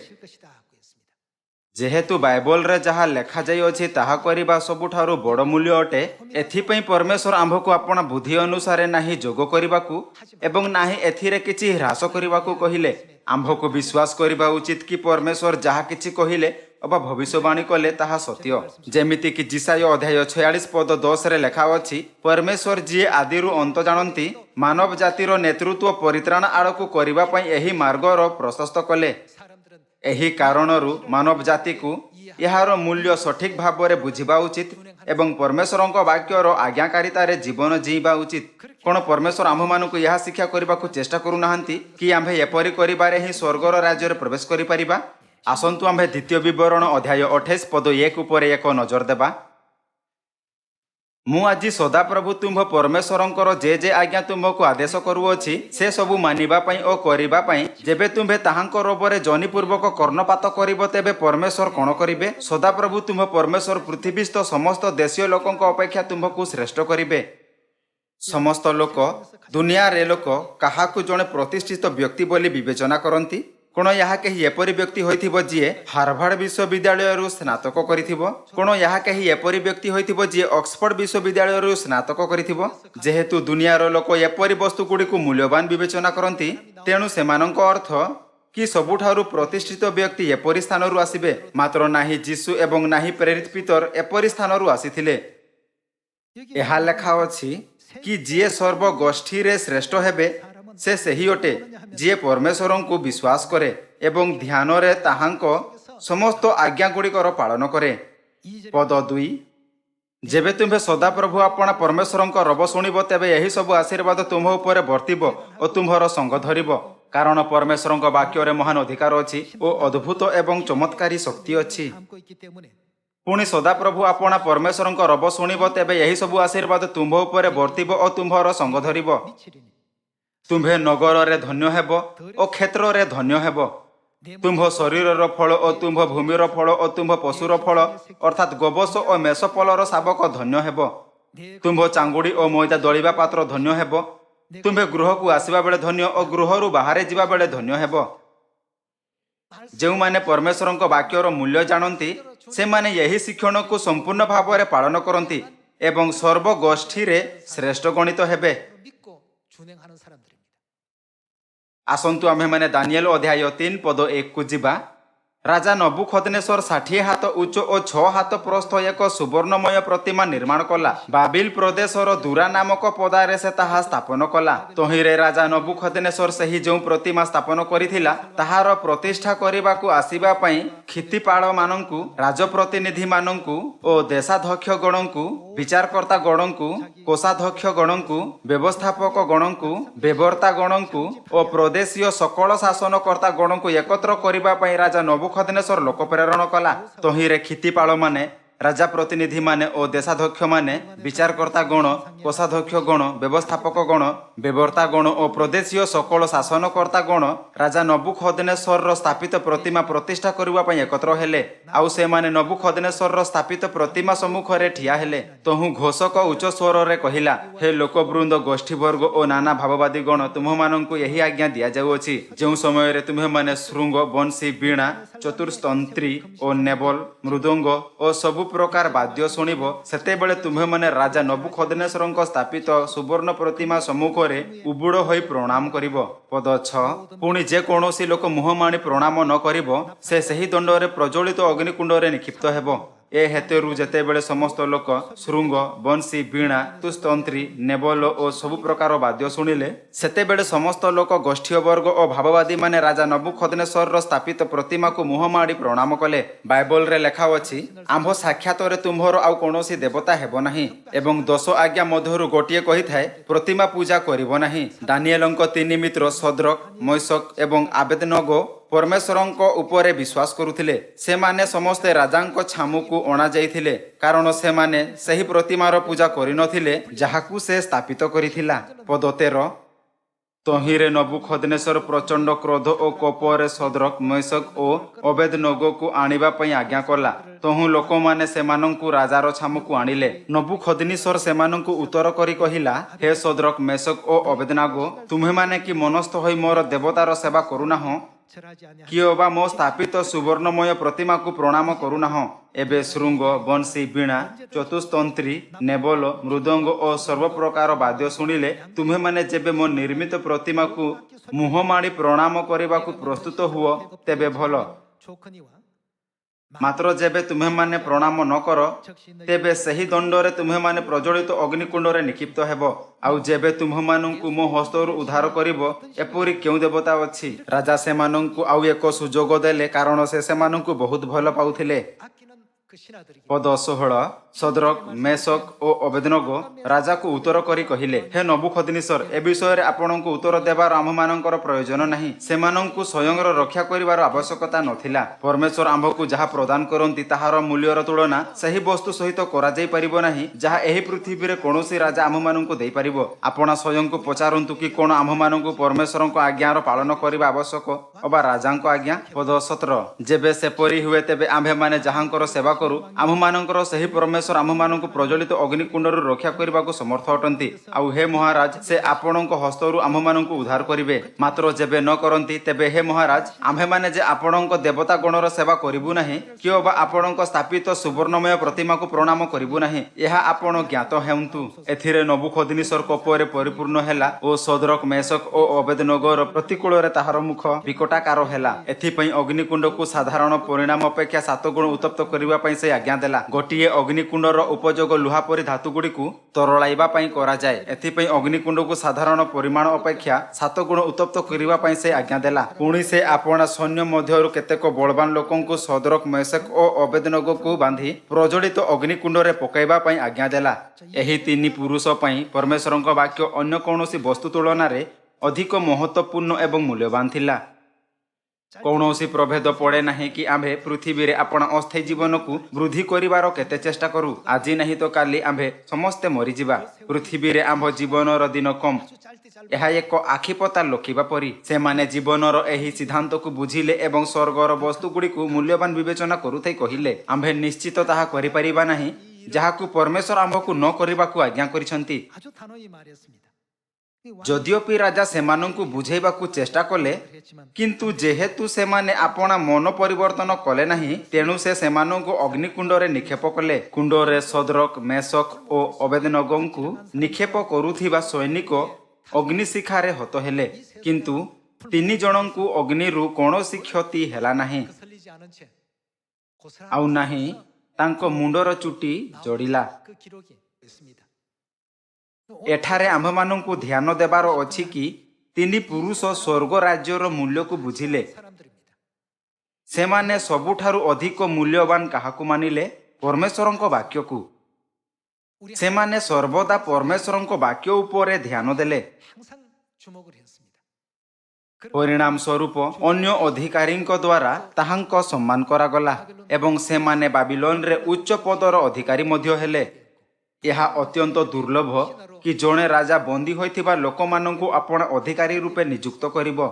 A: ଯେହେତୁ ବାଇବଲରେ ଯାହା ଲେଖାଯାଇଅଛି ତାହା କରିବା ସବୁଠାରୁ ବଡ଼ ମୂଲ୍ୟ ଅଟେ, ଏଥିପାଇଁ ପରମେଶ୍ୱର ଆମ୍ଭକୁ ଆପଣା ବୁଦ୍ଧି ଅନୁସାରେ ନାହିଁ ଯୋଗ କରିବାକୁ ଏବଂ ନାହିଁ ଏଥିରେ କିଛି ହ୍ରାସ କରିବାକୁ କହିଲେ। ଆମ୍ଭକୁ ବିଶ୍ୱାସ କରିବା ଉଚିତ କି ପରମେଶ୍ୱର ଯାହା କିଛି କହିଲେ ଅବା ଭବିଷ୍ୟବାଣୀ କଲେ ତାହା ସତ୍ୟ। ଯେମିତିକି ଯିଶାୟ ଅଧ୍ୟାୟ 46 ପଦ 10ରେ ଲେଖା ଅଛି, ପରମେଶ୍ୱର ଯିଏ ଆଦିରୁ ଅନ୍ତ ଜାଣନ୍ତି ମାନବ ଜାତିର ନେତୃତ୍ୱ ପରିତ୍ରାଣ ଆଡ଼କୁ କରିବା ପାଇଁ ଏହି ମାର୍ଗର ପ୍ରଶସ୍ତ କଲେ। ଏହି କାରଣରୁ ମାନବ ଜାତିକୁ ଏହାର ମୂଲ୍ୟ ସଠିକ ଭାବରେ ବୁଝିବା ଉଚିତ ଏବଂ ପରମେଶ୍ୱରଙ୍କ ବାକ୍ୟର ଆଜ୍ଞାକାରିତାରେ ଜୀବନ ଜୀଇବା ଉଚିତ। କ'ଣ ପରମେଶ୍ୱର ଆମ୍ଭମାନଙ୍କୁ ଏହା ଶିକ୍ଷା କରିବାକୁ ଚେଷ୍ଟା କରୁନାହାନ୍ତି କି ଆମ୍ଭେ ଏପରି କରିବାରେ ହିଁ ସ୍ୱର୍ଗର ରାଜ୍ୟରେ ପ୍ରବେଶ କରିପାରିବା? ଆସନ୍ତୁ ଆମ୍ଭେ ଦ୍ୱିତୀୟ ବିବରଣ ଅଧ୍ୟାୟ 28 ପଦ 1 ଉପରେ ଏକ ନଜର ଦେବା। ମୁଁ ଆଜି ସଦାପ୍ରଭୁ ତୁମ୍ଭ ପରମେଶ୍ୱରଙ୍କର ଯେ ଆଜ୍ଞା ତୁମ୍ଭକୁ ଆଦେଶ କରୁଅଛି ସେ ସବୁ ମାନିବା ପାଇଁ ଓ କରିବା ପାଇଁ, ଯେବେ ତୁମ୍ଭେ ତାହାଙ୍କ ରୋବରେ ଜନିପୂର୍ବକ କର୍ଣ୍ଣପାତ କରିବ, ତେବେ ପରମେଶ୍ୱର କ'ଣ କରିବେ? ସଦାପ୍ରଭୁ ତୁମ୍ଭ ପରମେଶ୍ୱର ପୃଥିବୀସ୍ଥ ସମସ୍ତ ଦେଶୀୟ ଲୋକଙ୍କ ଅପେକ୍ଷା ତୁମ୍ଭକୁ ଶ୍ରେଷ୍ଠ କରିବେ। ସମସ୍ତ ଲୋକ, ଦୁନିଆରେ ଲୋକ କାହାକୁ ଜଣେ ପ୍ରତିଷ୍ଠିତ ବ୍ୟକ୍ତି ବୋଲି ବିବେଚନା କରନ୍ତି? କ'ଣ ଏହା କେହି ଏପରି ବ୍ୟକ୍ତି ହୋଇଥିବ ଯିଏ ହାର୍ଭାର୍ଡ ବିଶ୍ୱବିଦ୍ୟାଳୟରୁ ସ୍ନାତକ କରିଥିବ? କ'ଣ ଏହା କେହି ଏପରି ବ୍ୟକ୍ତି ହୋଇଥିବ ଯିଏ ଅକ୍ସଫୋର୍ଡ ବିଶ୍ୱବିଦ୍ୟାଳୟରୁ ସ୍ନାତକ କରିଥିବ? ଯେହେତୁ ଦୁନିଆର ଲୋକ ଏପରି ବସ୍ତୁଗୁଡ଼ିକୁ ମୂଲ୍ୟବାନ ବିବେଚନା କରନ୍ତି, ତେଣୁ ସେମାନଙ୍କ ଅର୍ଥ କି ସବୁଠାରୁ ପ୍ରତିଷ୍ଠିତ ବ୍ୟକ୍ତି ଏପରି ସ୍ଥାନରୁ ଆସିବେ, ମାତ୍ର ନାହିଁ ଯୀଶୁ ଏବଂ ନାହିଁ ପ୍ରେରିତ ପିତର ଏପରି ସ୍ଥାନରୁ ଆସିଥିଲେ। ଏହା ଲେଖା ଅଛି କି ଯିଏ ସର୍ବଗୋଷ୍ଠୀରେ ଶ୍ରେଷ୍ଠ ହେବେ ସେ ସେହି ଅଟେ ଯିଏ ପରମେଶ୍ୱରଙ୍କୁ ବିଶ୍ୱାସ କରେ ଏବଂ ଧ୍ୟାନରେ ତାହାଙ୍କ ସମସ୍ତ ଆଜ୍ଞାଗୁଡ଼ିକର ପାଳନ କରେ। ପଦ 2, ଯେବେ ତୁମ୍ଭେ ସଦାପ୍ରଭୁ ଆପଣା ପରମେଶ୍ୱରଙ୍କ ରବ ଶୁଣିବ, ତେବେ ଏହି ସବୁ ଆଶୀର୍ବାଦ ତୁମ୍ଭ ଉପରେ ବର୍ତ୍ତିବ ଓ ତୁମ୍ଭର ସଙ୍ଗ ଧରିବ। କାରଣ ପରମେଶ୍ୱରଙ୍କ ବାକ୍ୟରେ ମହାନ ଅଧିକାର ଅଛି ଓ ଅଦ୍ଭୁତ ଏବଂ ଚମତ୍କାରୀ ଶକ୍ତି ଅଛି। ପୁଣି ସଦାପ୍ରଭୁ ଆପଣା ପରମେଶ୍ୱରଙ୍କ ରବ ଶୁଣିବ, ତେବେ ଏହି ସବୁ ଆଶୀର୍ବାଦ ତୁମ୍ଭ ଉପରେ ବର୍ତ୍ତିବ ଓ ତୁମ୍ଭର ସଙ୍ଗ ଧରିବ। ତୁମ୍ଭେ ନଗରରେ ଧନ୍ୟ ହେବ ଓ କ୍ଷେତ୍ରରେ ଧନ୍ୟ ହେବ। ତୁମ୍ଭ ଶରୀରର ଫଳ ଓ ତୁମ୍ଭ ଭୂମିର ଫଳ ଓ ତୁମ୍ଭ ପଶୁର ଫଳ ଅର୍ଥାତ୍ ଗୋବସ ଓ ମେଷପଲର ଶାବକ ଧନ୍ୟ ହେବ। ତୁମ୍ଭ ଚାଙ୍ଗୁଡ଼ି ଓ ମଇଦା ଦଳିବା ପାତ୍ର ଧନ୍ୟ ହେବ। ତୁମ୍ଭେ ଗୃହକୁ ଆସିବା ବେଳେ ଧନ୍ୟ ଓ ଗୃହରୁ ବାହାରେ ଯିବା ବେଳେ ଧନ୍ୟ ହେବ। ଯେଉଁମାନେ ପରମେଶ୍ୱରଙ୍କ ବାକ୍ୟର ମୂଲ୍ୟ ଜାଣନ୍ତି ସେମାନେ ଏହି ଶିକ୍ଷଣକୁ ସମ୍ପୂର୍ଣ୍ଣ ଭାବରେ ପାଳନ କରନ୍ତି ଏବଂ ସର୍ବଗୋଷ୍ଠୀରେ ଶ୍ରେଷ୍ଠ ଗଣିତ ହେବେ। ଆସନ୍ତୁ ଆମ୍ଭେମାନେ ଦାନିଏଲ ଅଧ୍ୟାୟ 3 ପଦ 1କୁ ଯିବା। ରାଜା ନବୁଖଦନେଶ୍ୱର 60 ହାତ ଉଚ୍ଚ ଓ 6 ହାତ ପ୍ରସ୍ଥ ଏକ ସୁବର୍ଣ୍ଣମୟ ପ୍ରତିମା ନିର୍ମାଣ କଲା। ବାବିଲ ପ୍ରଦେଶର ଦୁରା ନାମକ ପଦାରେ ସେ ତାହା ସ୍ଥାପନ କଲା। ତହିଁରେ ରାଜା ନବୁଖଦନେଶ୍ୱର ସେହି ଯେଉଁ ପ୍ରତିମା ସ୍ଥାପନ କରିଥିଲା ତାହାର ପ୍ରତିଷ୍ଠା କରିବାକୁ ଆସିବା ପାଇଁ କ୍ଷିତିପାଳମାନଙ୍କୁ, ରାଜପ୍ରତିନିଧିମାନଙ୍କୁ ଓ ଦେଶାଧ୍ୟକ୍ଷ ଗଣଙ୍କୁ, ବିଚାରକର୍ତ୍ତା ଗଣଙ୍କୁ, କୋଷାଧ୍ୟକ୍ଷ ଗଣଙ୍କୁ, ବ୍ୟବସ୍ଥାପକ ଗଣଙ୍କୁ, ବେବର୍ତ୍ତା ଗଣଙ୍କୁ ଓ ପ୍ରଦେଶୀୟ ସକଳ ଶାସନକର୍ତ୍ତା ଗଣଙ୍କୁ ଏକତ୍ର କରିବା ପାଇଁ ରାଜା ନବୁଖଦନେଶ୍ୱର ଲୋକ ପ୍ରେରଣ କଲା। ତହିଁରେ କ୍ଷିତିପାଳମାନେ, ରାଜା ପ୍ରତିନିଧିମାନେ ଓ ଦେଶାଧ୍ୟକ୍ଷମାନେ, ବିଚାରକର୍ତ୍ତା ଗଣ, କୋଷାଧ୍ୟକ୍ଷ ଗଣ, ବ୍ୟବସ୍ଥାପକ ଗଣ, ବେବର୍ତ୍ତା ଗଣ ଓ ପ୍ରଦେଶୀୟ ସକଳ ଶାସନକର୍ତ୍ତା ଗଣ ରାଜା ନବୁଖଦନେଶ୍ୱରର ସ୍ଥାପିତ ପ୍ରତିମା ପ୍ରତିଷ୍ଠା କରିବା ପାଇଁ ଏକତ୍ର ହେଲେ। ଆଉ ସେମାନେ ନବୁଖଦନେଶ୍ୱରର ସ୍ଥାପିତ ପ୍ରତିମା ସମ୍ମୁଖରେ ଠିଆ ହେଲେ। ତହୁଁ ଘୋଷକ ଉଚ୍ଚ ସ୍ୱରରେ କହିଲା, ହେ ଲୋକବୃନ୍ଦ, ଗୋଷ୍ଠୀବର୍ଗ ଓ ନାନା ଭାବବାଦୀ ଗଣ, ତୁମ୍ଭମାନଙ୍କୁ ଏହି ଆଜ୍ଞା ଦିଆଯାଉଅଛି, ଯେଉଁ ସମୟରେ ତୁମ୍ଭେମାନେ ଶୃଙ୍ଗ, ବଂଶୀ, ବୀଣା, ଚତୁସ୍ତନ୍ତ୍ରୀ ଓ ନେବଲ, ମୃଦଙ୍ଗ ଓ ସବୁ ପ୍ରକାର ବାଦ୍ୟ ଶୁଣିବ, ସେତେବେଳେ ତୁମ୍ଭେମାନେ ରାଜା ନବୁଖଦନେଶ୍ୱରଙ୍କ ସ୍ଥାପିତ ସୁବର୍ଣ୍ଣ ପ୍ରତିମା ସମ୍ମୁଖରେ ଉବୁଡ଼ ହୋଇ ପ୍ରଣାମ କରିବ। ପଦ 6, ପୁଣି ଯେ କୌଣସି ଲୋକ ମୁହଁ ମାଣି ପ୍ରଣାମ ନ କରିବ ସେ ସେହି ଦଣ୍ଡରେ ପ୍ରଜ୍ୱଳିତ ଅଗ୍ନିକୁଣ୍ଡରେ ନିକ୍ଷିପ୍ତ ହେବ। ଏ ହେତୁରୁ ଯେତେବେଳେ ସମସ୍ତ ଲୋକ ଶୃଙ୍ଗ, ବଂଶୀ, ବୀଣା, ତୁସ୍ତନ୍ତ୍ରୀ, ନେବଲ ଓ ସବୁ ପ୍ରକାର ବାଦ୍ୟ ଶୁଣିଲେ, ସେତେବେଳେ ସମସ୍ତ ଲୋକ, ଗୋଷ୍ଠୀବର୍ଗ ଓ ଭାବବାଦୀମାନେ ରାଜା ନବୁଖଦନେଶ୍ୱରର ସ୍ଥାପିତ ପ୍ରତିମାକୁ ମୁହଁ ମାଡ଼ି ପ୍ରଣାମ କଲେ। ବାଇବଲରେ ଲେଖା ଅଛି, ଆମ୍ଭ ସାକ୍ଷାତରେ ତୁମ୍ଭର ଆଉ କୌଣସି ଦେବତା ହେବ ନାହିଁ ଏବଂ 10 ଆଜ୍ଞା ମଧ୍ୟରୁ ଗୋଟିଏ କହିଥାଏ, ପ୍ରତିମା ପୂଜା କରିବ ନାହିଁ। ଦାନିଏଲଙ୍କ 3 ମିତ୍ର ସଦ୍ରକ, ମୈଶକ ଏବଂ ଆବେଦନଗୋ ପରମେଶ୍ୱରଙ୍କ ଉପରେ ବିଶ୍ୱାସ କରୁଥିଲେ। ସେମାନେ ସମସ୍ତେ ରାଜାଙ୍କ ଛାମୁକୁ ଅଣାଯାଇଥିଲେ, କାରଣ ସେମାନେ ସେହି ପ୍ରତିମାର ପୂଜା କରିନଥିଲେ ଯାହାକୁ ସେ ସ୍ଥାପିତ କରିଥିଲା। ପଦ 13, तहिरे नबुखदनेश्वर प्रचंड क्रोध और कोपरे सदरक मेशक और अबेदनगो को आनिबा पई आज्ञा कला। तहु लोक माने सेमानंकु राजार छामुकु आनिले। नबुखदनेश्वर सेमानंकु उत्तर करी कहिला, हे सदरक मेशक और अबेदनागो, तुम्हे माने कि मनस्थ होई मोर देवतार सेवा करुनाह किओबा मो स्थापित सुवर्णमय प्रतिमा को प्रणाम करुनाह। एबे श्रृंग बंशी वीणा चतुस्तंत्री नेबल मृदंग और सर्व प्रकार वाद्य शुणिले तुम्हें माने जेबे मो निर्मित प्रतिमा को मुहमाड़ी प्रणाम करने को प्रस्तुत हुओ तेबे भल। मात्र जेबे तुम्हें माने प्रणाम न कर तेबे सही दंडरे तुम्हें माने प्रज्वलित अग्निकुंड निक्षिप्त हेबो। आउ जेबे तुम्हें मानंकु मो हस्तरु उद्धार करिवो एपरि केउ देवता अछि। राजा सेमानंकु आउ एको सुजोग देले कारण से सेमानंकु बहुत भल पाउथिले। पद 16 सदरक मेशक और अबेदनगो राजा को उत्तर करी कहिले, हे नबुखदनेश्वर, ए विषय रे आपनकु उत्तर देबार आम मानकर प्रयोजन नहीं। सेमानंकु स्वयं रक्षा करिवार आवश्यकता नथिला। परमेश्वर आम्भकु जहा प्रदान करंती ताहार मूल्यर तुलना सही वस्तु सहित करा जाई परिबो नाही जहा एही पृथ्वी रे कोनोसी राजा आम मानंकु देई परिबो। आपना स्वयं को पचारंतु कि कोन आम मानंकु परमेश्वरंको आज्ञार पालन करिबा आवश्यक अबा राजांको आज्ञा। पद 17 जेबे सेपरि हुए तेबे आम्भे माने जहांकर सेवा करू आम मानकर सही परमेश्वर आम मानक प्रज्वलित अग्निकुंडरू रक्षा करने को समर्थ अटंती। आउ हे महाराज से आपणक हस्तरू आम मानक उद्धार करिवे। मात्र जेबे न करंती तेबे हे महाराज आम्भे माने जे आपणक देवता गणर सेवा करिबु नाही किओबा आपणक स्थापित सुवर्णमय प्रतिमा को प्रणाम करिबु नाही एहा आपण ज्ञात हेउंतु। एथिरे नबुखदनेश्वर कोपरे परिपूर्ण हेला ओ सदरक मेशक ओ अबेदनगोर प्रतिकूल रे ताहार मुख विकटाकार हेला। एथि पई अग्निकुंड को साधारण परिणाम अपेक्षा 7 गुण उत्तप्त करिबा पई से आज्ञा देला। गोटिए अग्निकुंडर उपयोग लुहा परि धातु गुड़ी को तरलाइबा पई करा जाय। एथिपई अग्निकुंड को साधारण परिमाण अपेक्षा 7 गुण उत्तप्त करिबा पई से आज्ञा देला। पुणी से आपणा सैन्य मध्यरु केतेक बलवान लोकंकु सदरक मेशक ओ अबेदनगो को बांधी प्रज्वलित अग्निकुंड रे पकाइबा पई आज्ञा देला। एही 3 पुरुष पई परमेश्वरଙ୍କ वाक्य अन्य कोनोसी वस्तु तुलना रे अधिक महत्वपूर्ण एवं मूल्यवान थिला। कौनसी प्रभेद पड़े नहीं कि आम्भे पृथ्वी रे आपण अस्थायी जीवन को वृद्धि करिवार केते चेष्टा करू। आज नहीं तो काली आम्भे समस्ते मरीजिबा। पृथ्वी रे आम्भ जीवनर दिन कम यह एक आखिपता लोकिबा परी। से माने जीवनर एही सिद्धांत को बुझिले एवं स्वर्गर वस्तु गुड़ी को मूल्यवान विवेचना करुथै कहिले आम्भे निश्चित ताहा करि परिबा नाही जहाकु परमेश्वर आम्भकु न करिबाकु आज्ञा करिसंती। जदियोपि राजा सेमानंकु बुझेबाकु चेष्टा कले किंतु जेहेतु सेमाने आपना मन परिवर्तन कले नहीं तेणु से सेमानंकु अग्निकुंड रे निक्षेप कले। कुंड रे सदरक मेशक ओ अबेदनगोंकु निक्षेप करुथिबा सैनिक अग्निशिखा रे हत हेले किंतु 3 जनंकु अग्निरु कोनोसी क्षति हेला नाही आउ नाही तांको मुंडर चुटी जड़िला। एठारे आम्भ मानंकु ध्यान देबार अछि कि 3 पुरुष स्वर्ग राज्यर मूल्य को बुझिले। सेमाने सबुठारु अधिक मूल्यवान काहाकु मानिले परमेश्वरंको वाक्य को। सेमाने सर्वदा परमेश्वरंको वाक्य उपरे ध्यान देले। परिणाम स्वरूप अन्य अधिकारींको द्वारा ताहांको सम्मान करागला एवं सेमाने बाबिलोन रे उच्च पदर अधिकारी मध्य हेले। यह अत्यंत दुर्लभ कि जड़े राजा बंदी होइथिबा लोकमानंकु आपण अधिकारी रूपे नियुक्त करिवो।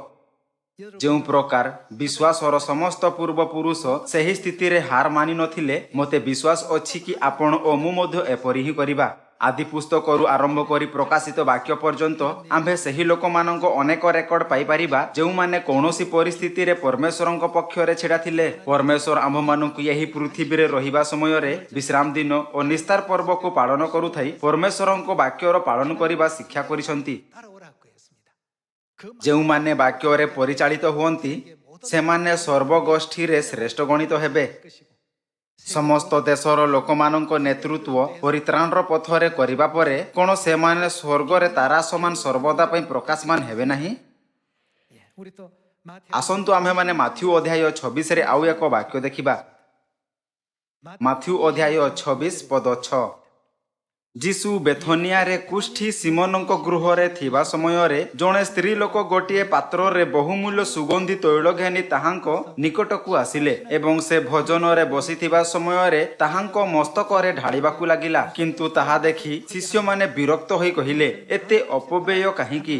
A: जो प्रकार विश्वासर समस्त पूर्व पुरुष सही स्थिति रे हार मानि नथिले मते विश्वास अछि कि आपण ओ मु मध्य एपरि ही करिबा। आदि पुस्तकरू आरंभ करी प्रकाशित वाक्य पर्यंत आम्भे सही लोकमानंको अनेक रेकर्ड पाई परिबा जो माने कौनसी परिस्थिति रे परमेश्वरंको पक्ष रे छिड़ा थिले। परमेश्वर आम्भ मानंकु यही पृथ्वी रे रहिबा समय रे विश्राम दिन और निस्तार पर्व को पालन करुथाई परमेश्वरंको वाक्यर पालन करिबा शिक्षा करिसंती। जो माने वाक्य रे परिचालित हुअंती सेमाने सर्वगोष्ठी रे श्रेष्ठ गणित हेबे। समस्त देशर लोकमानंको नेतृत्व परित्राणर पथरे करिबा परे कोन सेमाने स्वर्ग रे तारा समान सर्वदा पई प्रकाशमान हेबे नाही। आसंतु आम्हे माने माथ्यू अध्याय 26 रे आउ एक वाक्य देखिबा। माथ्यू अध्याय 26 पद 6 ଯୀଶୁ ବେଥନିଆରେ କୁଷ୍ଠି ସିମୋନଙ୍କ ଗୃହରେ ଥିବା ସମୟରେ ଜଣେ ସ୍ତ୍ରୀ ଲୋକ ଗୋଟିଏ ପାତ୍ରରେ ବହୁମୂଲ୍ୟ ସୁଗନ୍ଧି ତୈଳ ଘେନି ତାହାଙ୍କ ନିକଟକୁ ଆସିଲେ ଏବଂ ସେ ଭୋଜନରେ ବସିଥିବା ସମୟରେ ତାହାଙ୍କ ମସ୍ତକରେ ଢାଳିବାକୁ ଲାଗିଲା। କିନ୍ତୁ ତାହା ଦେଖି ଶିଷ୍ୟମାନେ ବିରକ୍ତ ହୋଇ କହିଲେ, ଏତେ ଅପବ୍ୟୟ କାହିଁକି?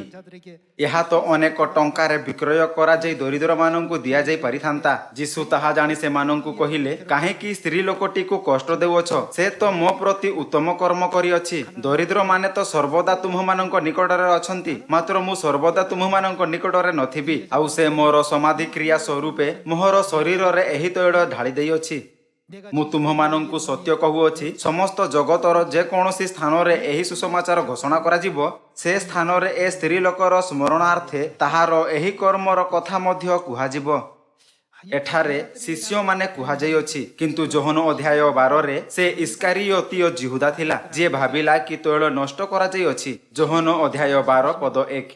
A: ଏହା ତ ଅନେକ ଟଙ୍କାରେ ବିକ୍ରୟ କରାଯାଇ ଦରିଦ୍ରମାନଙ୍କୁ ଦିଆଯାଇ ପାରିଥାନ୍ତା। ଯୀଶୁ ତାହା ଜାଣି ସେମାନଙ୍କୁ କହିଲେ, କାହିଁକି ସ୍ତ୍ରୀ ଲୋକଟିକୁ କଷ୍ଟ ଦେଉଅଛ? ସେ ତ ମୋ ପ୍ରତି ଉତ୍ତମ କର୍ମ କରିଅଛି। ଦରିଦ୍ରମାନେ ତ ସର୍ବଦା ତୁମ୍ଭମାନଙ୍କ ନିକଟରେ ଅଛନ୍ତି, ମାତ୍ର ମୁଁ ସର୍ବଦା ତୁମ୍ଭମାନଙ୍କ ନିକଟରେ ନଥିବି। ଆଉ ସେ ମୋର ସମାଧି କ୍ରିୟା ସ୍ୱରୂପେ ମୋହର ଶରୀରରେ ଏହି ତୈଳ ଢାଳି ଦେଇଅଛି। ମୁଁ ତୁମ୍ଭମାନଙ୍କୁ ସତ୍ୟ କହୁଅଛି, ସମସ୍ତ ଜଗତର ଯେକୌଣସି ସ୍ଥାନରେ ଏହି ସୁସମାଚାର ଘୋଷଣା କରାଯିବ, ସେ ସ୍ଥାନରେ ଏ ସ୍ତ୍ରୀ ଲୋକର ସ୍ମରଣାର୍ଥେ ତାହାର ଏହି କର୍ମର କଥା ମଧ୍ୟ କୁହାଯିବ। ଏଠାରେ ଶିଷ୍ୟମାନେ କୁହାଯାଇଅଛି, କିନ୍ତୁ ଯୋହନ ଅଧ୍ୟାୟ 12ରେ ସେ ଇସ୍କାରିୟତୀୟ ଯିହୁଦା ଥିଲା, ଯିଏ ଭାବିଲା କି ତୈଳ ନଷ୍ଟ କରାଯାଇଅଛି। ଯୋହନ ଅଧ୍ୟାୟ 12 ପଦ 1।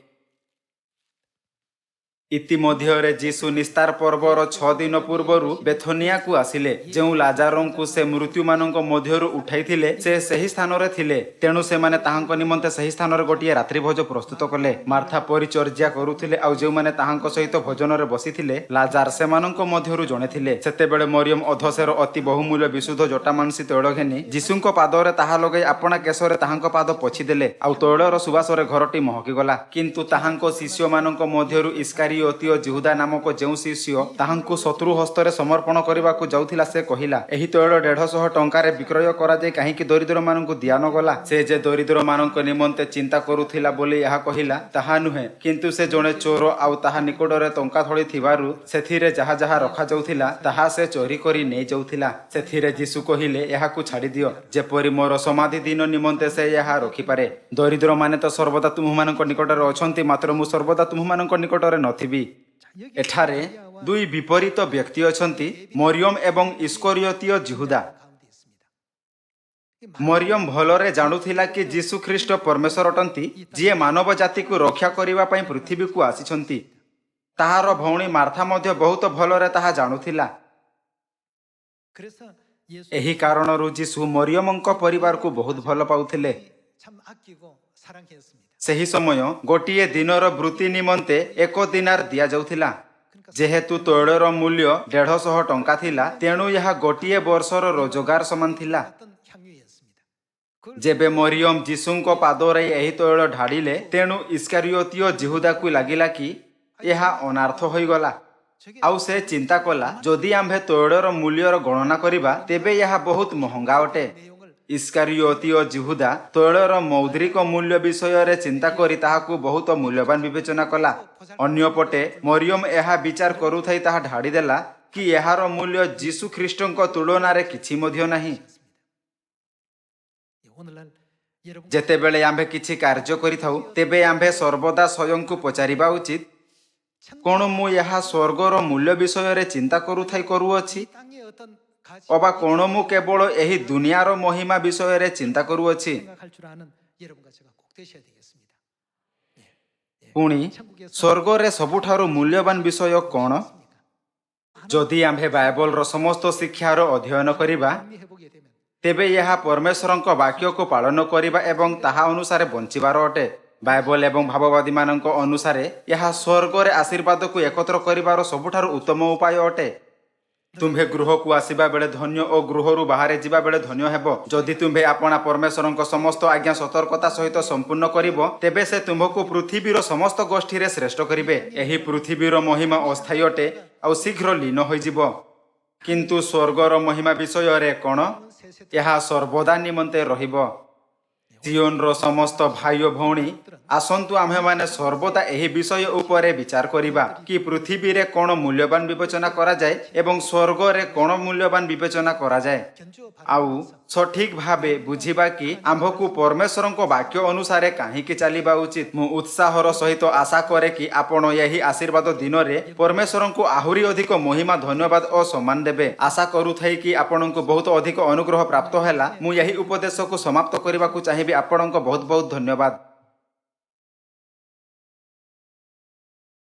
A: ଇତିମଧ୍ୟରେ ଯୀଶୁ ନିସ୍ତାର ପର୍ବର 6 ଦିନ ପୂର୍ବରୁ ବେଥନିଆକୁ ଆସିଲେ। ଯେଉଁ ଲାଜାରଙ୍କୁ ସେ ମୃତ୍ୟୁମାନଙ୍କ ମଧ୍ୟରୁ ଉଠାଇଥିଲେ ସେ ସେହି ସ୍ଥାନରେ ଥିଲେ। ତେଣୁ ସେମାନେ ତାହାଙ୍କ ନିମନ୍ତେ ସେହି ସ୍ଥାନରେ ଗୋଟିଏ ରାତ୍ରିଭୋଜ ପ୍ରସ୍ତୁତ କଲେ। ମାର୍ଥା ପରିଚର୍ଯ୍ୟା କରୁଥିଲେ, ଆଉ ଯେଉଁମାନେ ତାହାଙ୍କ ସହିତ ଭୋଜନରେ ବସିଥିଲେ ଲାଜାର ସେମାନଙ୍କ ମଧ୍ୟରୁ ଜଣେ ଥିଲେ। ସେତେବେଳେ ମରିୟମ ଅଧସେର ଅତି ବହୁମୂଲ୍ୟ ବିଶୁଦ୍ଧ ଜଟାମାଂସୀ ତୈଳ ଘେନି ଯୀଶୁଙ୍କ ପାଦରେ ତାହା ଲଗାଇ ଆପଣା କେଶରେ ତାହାଙ୍କ ପାଦ ପୋଛିଦେଲେ, ଆଉ ତୈଳର ସୁବାସରେ ଘରଟି ମହକିଗଲା। କିନ୍ତୁ ତାହାଙ୍କ ଶିଷ୍ୟମାନଙ୍କ ମଧ୍ୟରୁ ଇସ୍କାରିୟତୀୟ ଯିହୁଦା ନାମକ ଯେଉଁ ଶିଷ୍ୟ ତାହାଙ୍କୁ ଶତ୍ରୁ ହସ୍ତରେ ସମର୍ପଣ କରିବାକୁ ଯାଉଥିଲା, ସେ କହିଲା, ଏହି ତୈଳ 150 ଟଙ୍କାରେ ବିକ୍ରୟ କରାଯାଇ କାହିଁକି ଦରିଦ୍ରମାନଙ୍କୁ ଦିଆନଗଲା? ସେ ଯେ ଦରିଦ୍ରମାନଙ୍କ ନିମନ୍ତେ ଚିନ୍ତା କରୁଥିଲା ବୋଲି ଏହା କହିଲା ତାହା ନୁହେଁ, କିନ୍ତୁ ସେ ଜଣେ ଚୋର, ଆଉ ତାହା ନିକଟରେ ଟଙ୍କା ଥଳି ଥିବାରୁ ସେଥିରେ ଯାହା ଯାହା ରଖାଯାଉଥିଲା ତାହା ସେ ଚୋରି କରି ନେଇଯାଉଥିଲା। ସେଥିରେ ଯୀଶୁ କହିଲେ, ଏହାକୁ ଛାଡ଼ିଦିଅ, ଯେପରି ମୋର ସମାଧି ଦିନ ନିମନ୍ତେ ସେ ଏହା ରଖିପାରେ। ଦରିଦ୍ରମାନେ ତ ସର୍ବଦା ତୁମ୍ଭମାନଙ୍କ ନିକଟରେ ଅଛନ୍ତି, ମାତ୍ର ମୁଁ ସର୍ବଦା ତୁମ୍ଭମାନଙ୍କ ନିକଟରେ ନଥିବି। ଏଠାରେ ଦୁଇ ବିପରୀତ ବ୍ୟକ୍ତି ଅଛନ୍ତି, ମରିୟମ ଏବଂ ଇସ୍କରିୟତୀୟ ଯିହୁଦା। ମରିୟମ ଭଲରେ ଜାଣୁଥିଲା କି ଯୀଶୁ ଖ୍ରୀଷ୍ଟ ପରମେଶ୍ୱର ଅଟନ୍ତି, ଯିଏ ମାନବ ଜାତିକୁ ରକ୍ଷା କରିବା ପାଇଁ ପୃଥିବୀକୁ ଆସିଛନ୍ତି। ତାହାର ଭଉଣୀ ମାର୍ଥା ମଧ୍ୟ ବହୁତ ଭଲରେ ତାହା ଜାଣୁଥିଲା। ଏହି କାରଣରୁ ଯୀଶୁ ମରିୟମଙ୍କ ପରିବାରକୁ ବହୁତ ଭଲ ପାଉଥିଲେ। ସେହି ସମୟ ଗୋଟିଏ ଦିନର ବୃତ୍ତି ନିମନ୍ତେ 1 ଦିନାର ଦିଆଯାଉଥିଲା। ଯେହେତୁ ତୈଳର ମୂଲ୍ୟ 150 ଟଙ୍କା ଥିଲା, ତେଣୁ ଏହା ଗୋଟିଏ ବର୍ଷର ରୋଜଗାର ସମାନ ଥିଲା। ଯେବେ ମରିୟମ ଯୀଶୁଙ୍କ ପାଦରେ ଏହି ତୈଳ ଢାଳିଲେ, ତେଣୁ ଇସ୍କାରିୟତୀୟ ଯିହୁଦାକୁ ଲାଗିଲା କି ଏହା ଅନାର୍ଥ ହୋଇଗଲା। ଆଉ ସେ ଚିନ୍ତା କଲା, ଯଦି ଆମ୍ଭେ ତୈଳର ମୂଲ୍ୟର ଗଣନା କରିବା, ତେବେ ଏହା ବହୁତ ମହଙ୍ଗା ଅଟେ। ଇସ୍କାରିୟତୀୟ ଯିହୁଦା ତୈଳର ମୌଦ୍ରିକ ମୂଲ୍ୟ ବିଷୟରେ ଚିନ୍ତା କରି ତାହାକୁ ବହୁତ ମୂଲ୍ୟବାନ ବିବେଚନା କଲା। ଅନ୍ୟପଟେ ମରିୟମ ଏହା ବିଚାର କରୁଥାଇ ତାହା ଢାଡ଼ିଦେଲା କି ଏହାର ମୂଲ୍ୟ ଯୀଶୁ ଖ୍ରୀଷ୍ଟଙ୍କ ତୁଳନାରେ କିଛି ମଧ୍ୟ ନାହିଁ। ଯେତେବେଳେ ଆମ୍ଭେ କିଛି କାର୍ଯ୍ୟ କରିଥାଉ, ତେବେ ଆମ୍ଭେ ସର୍ବଦା ସ୍ୱୟଂକୁ ପଚାରିବା ଉଚିତ, କଣ ମୁଁ ଏହା ସ୍ୱର୍ଗର ମୂଲ୍ୟ ବିଷୟରେ ଚିନ୍ତା କରୁଥାଇ କରୁଅଛି, ଅବା କଣ ମୁଁ କେବଳ ଏହି ଦୁନିଆର ମହିମା ବିଷୟରେ ଚିନ୍ତା କରୁଅଛି? ପୁଣି ସ୍ୱର୍ଗରେ ସବୁଠାରୁ ମୂଲ୍ୟବାନ ବିଷୟ କଣ? ଯଦି ଆମ୍ଭେ ବାଇବଲର ସମସ୍ତ ଶିକ୍ଷାର ଅଧ୍ୟୟନ କରିବା, ତେବେ ଏହା ପରମେଶ୍ୱରଙ୍କ ବାକ୍ୟକୁ ପାଳନ କରିବା ଏବଂ ତାହା ଅନୁସାରେ ବଞ୍ଚିବାର ଅଟେ। ବାଇବଲ ଏବଂ ଭାବବାଦୀମାନଙ୍କ ଅନୁସାରେ ଏହା ସ୍ୱର୍ଗରେ ଆଶୀର୍ବାଦକୁ ଏକତ୍ର କରିବାର ସବୁଠାରୁ ଉତ୍ତମ ଉପାୟ ଅଟେ। ତୁମ୍ଭେ ଗୃହକୁ ଆସିବା ବେଳେ ଧନ୍ୟ ଓ ଗୃହରୁ ବାହାରେ ଯିବା ବେଳେ ଧନ୍ୟ ହେବ। ଯଦି ତୁମ୍ଭେ ଆପଣା ପରମେଶ୍ୱରଙ୍କ ସମସ୍ତ ଆଜ୍ଞା ସତର୍କତା ସହିତ ସମ୍ପୂର୍ଣ୍ଣ କରିବ, ତେବେ ସେ ତୁମ୍ଭକୁ ପୃଥିବୀର ସମସ୍ତ ଗୋଷ୍ଠୀରେ ଶ୍ରେଷ୍ଠ କରିବେ। ଏହି ପୃଥିବୀର ମହିମା ଅସ୍ଥାୟୀ ଅଟେ, ଆଉ ଶୀଘ୍ର ଲୀନ ହୋଇଯିବ। କିନ୍ତୁ ସ୍ୱର୍ଗର ମହିମା ବିଷୟରେ କଣ? ଏହା ସର୍ବଦା ନିମନ୍ତେ ରହିବ। ଜିଓନର ସମସ୍ତ ଭାଇ ଓ ଭଉଣୀ, ଆସନ୍ତୁ ଆମ୍ଭେମାନେ ସର୍ବଦା ଏହି ବିଷୟ ଉପରେ ବିଚାର କରିବା କି ପୃଥିବୀରେ କଣ ମୂଲ୍ୟବାନ ବିବେଚନା କରାଯାଏ ଏବଂ ସ୍ୱର୍ଗରେ କଣ ମୂଲ୍ୟବାନ ବିବେଚନା କରାଯାଏ। ଆଉ ସଠିକ ଭାବେ ବୁଝିବା କି ଆମ୍ଭକୁ ପରମେଶ୍ୱରଙ୍କ ବାକ୍ୟ ଅନୁସାରେ କାହିଁକି ଚାଲିବା ଉଚିତ। ମୁଁ ଉତ୍ସାହର ସହିତ ଆଶା କରେ କି ଆପଣ ଏହି ଆଶୀର୍ବାଦ ଦିନରେ ପରମେଶ୍ୱରଙ୍କୁ ଆହୁରି ଅଧିକ ମହିମା, ଧନ୍ୟବାଦ ଓ ସମ୍ମାନ ଦେବେ। ଆଶା କରୁଥାଇ କି ଆପଣଙ୍କୁ ବହୁତ ଅଧିକ ଅନୁଗ୍ରହ ପ୍ରାପ୍ତ ହେଲା, ମୁଁ ଏହି ଉପଦେଶକୁ ସମାପ୍ତ କରିବାକୁ ଚାହିଁବି। ଆପଣଙ୍କ ବହୁତ ବହୁତ ଧନ୍ୟବାଦ।